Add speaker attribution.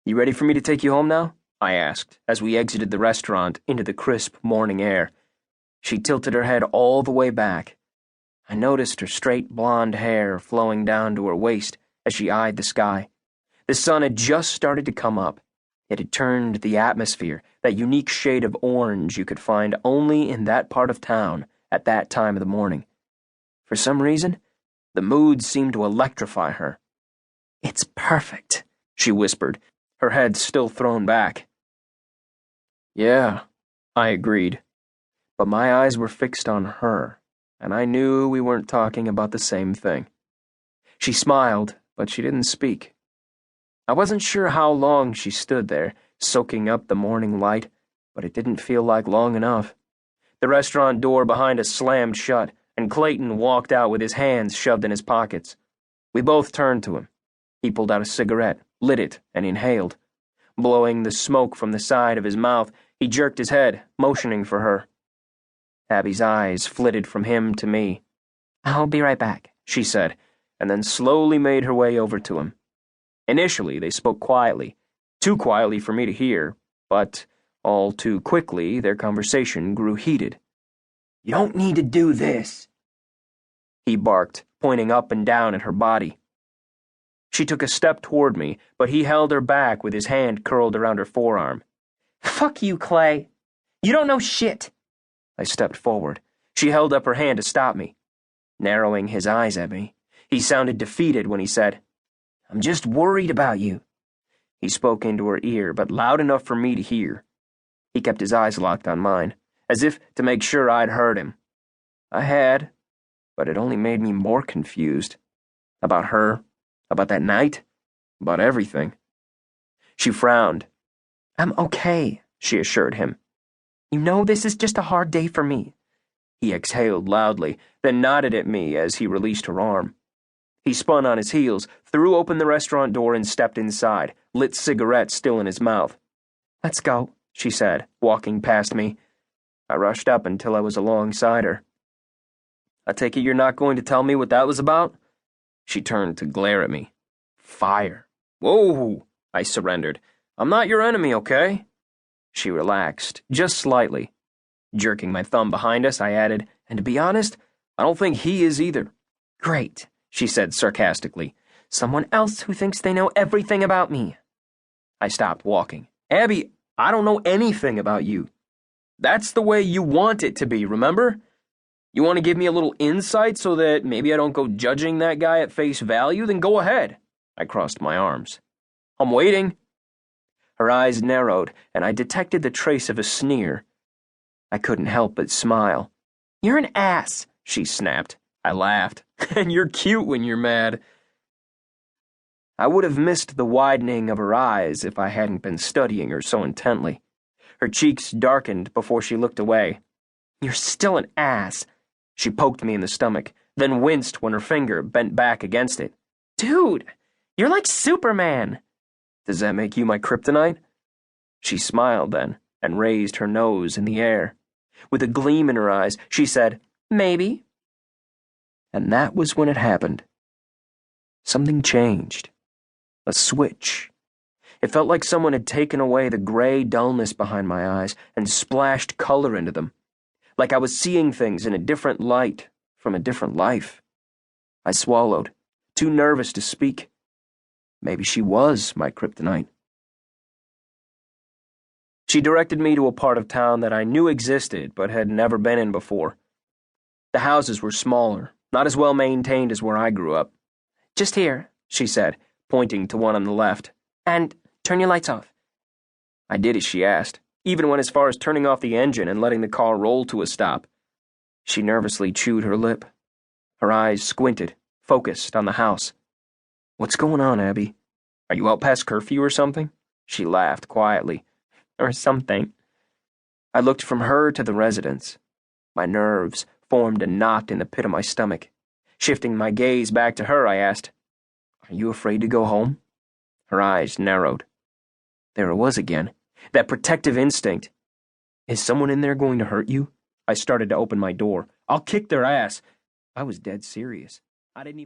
Speaker 1: You ready for me to take you home now? I asked, as we exited the restaurant into the crisp morning air. She tilted her head all the way back. I noticed her straight blonde hair flowing down to her waist as she eyed the sky. The sun had just started to come up. It had turned the atmosphere, that unique shade of orange you could find only in that part of town at that time of the morning. For some reason, the mood seemed to electrify her. "It's perfect," she whispered, her head still thrown back. "Yeah," I agreed. But my eyes were fixed on her, and I knew we weren't talking about the same thing. She smiled, but she didn't speak. I wasn't sure how long she stood there, soaking up the morning light, but it didn't feel like long enough. The restaurant door behind us slammed shut, and Clayton walked out with his hands shoved in his pockets. We both turned to him. He pulled out a cigarette, lit it, and inhaled. Blowing the smoke from the side of his mouth, he jerked his head, motioning for her. Abby's eyes flitted from him to me. "I'll be right back," she said, and then slowly made her way over to him. Initially, they spoke quietly, too quietly for me to hear, but all too quickly their conversation grew heated. "You don't need to do this," he barked, pointing up and down at her body. She took a step toward me, but he held her back with his hand curled around her forearm. "Fuck you, Clay. You don't know shit." I stepped forward. She held up her hand to stop me. Narrowing his eyes at me, he sounded defeated when he said, "I'm just worried about you." He spoke into her ear, but loud enough for me to hear. He kept his eyes locked on mine, as if to make sure I'd heard him. I had, but it only made me more confused. About her, about that night, about everything. She frowned. "I'm okay," she assured him. "You know this is just a hard day for me." He exhaled loudly, then nodded at me as he released her arm. He spun on his heels, threw open the restaurant door and stepped inside, lit cigarette still in his mouth. "Let's go," she said, walking past me. I rushed up until I was alongside her. "I take it you're not going to tell me what that was about?" She turned to glare at me. Fire. "Whoa," I surrendered. "I'm not your enemy, okay?" She relaxed, just slightly. Jerking my thumb behind us, I added, "And to be honest, I don't think he is either." "Great," she said sarcastically. "Someone else who thinks they know everything about me." I stopped walking. "Abby, I don't know anything about you. That's the way you want it to be, remember? You want to give me a little insight so that maybe I don't go judging that guy at face value? Then go ahead." I crossed my arms. "I'm waiting." Her eyes narrowed, and I detected the trace of a sneer. I couldn't help but smile. "You're an ass," she snapped. I laughed. "And you're cute when you're mad." I would have missed the widening of her eyes if I hadn't been studying her so intently. Her cheeks darkened before she looked away. "You're still an ass." She poked me in the stomach, then winced when her finger bent back against it. "Dude, you're like Superman." "Does that make you my kryptonite?" She smiled then, and raised her nose in the air. With a gleam in her eyes, she said, "Maybe." And that was when it happened. Something changed. A switch. It felt like someone had taken away the gray dullness behind my eyes and splashed color into them. Like I was seeing things in a different light, from a different life. I swallowed, too nervous to speak. Maybe she was my kryptonite. She directed me to a part of town that I knew existed but had never been in before. The houses were smaller, not as well maintained as where I grew up. "Just here," she said, pointing to one on the left. "And turn your lights off." I did as she asked, even went as far as turning off the engine and letting the car roll to a stop. She nervously chewed her lip. Her eyes squinted, focused on the house. "What's going on, Abby? Are you out past curfew or something?" She laughed quietly. "Or something." I looked from her to the residence. My nerves formed a knot in the pit of my stomach. Shifting my gaze back to her, I asked, "Are you afraid to go home?" Her eyes narrowed. There it was again, that protective instinct. "Is someone in there going to hurt you?" I started to open my door. "I'll kick their ass." I was dead serious. I didn't even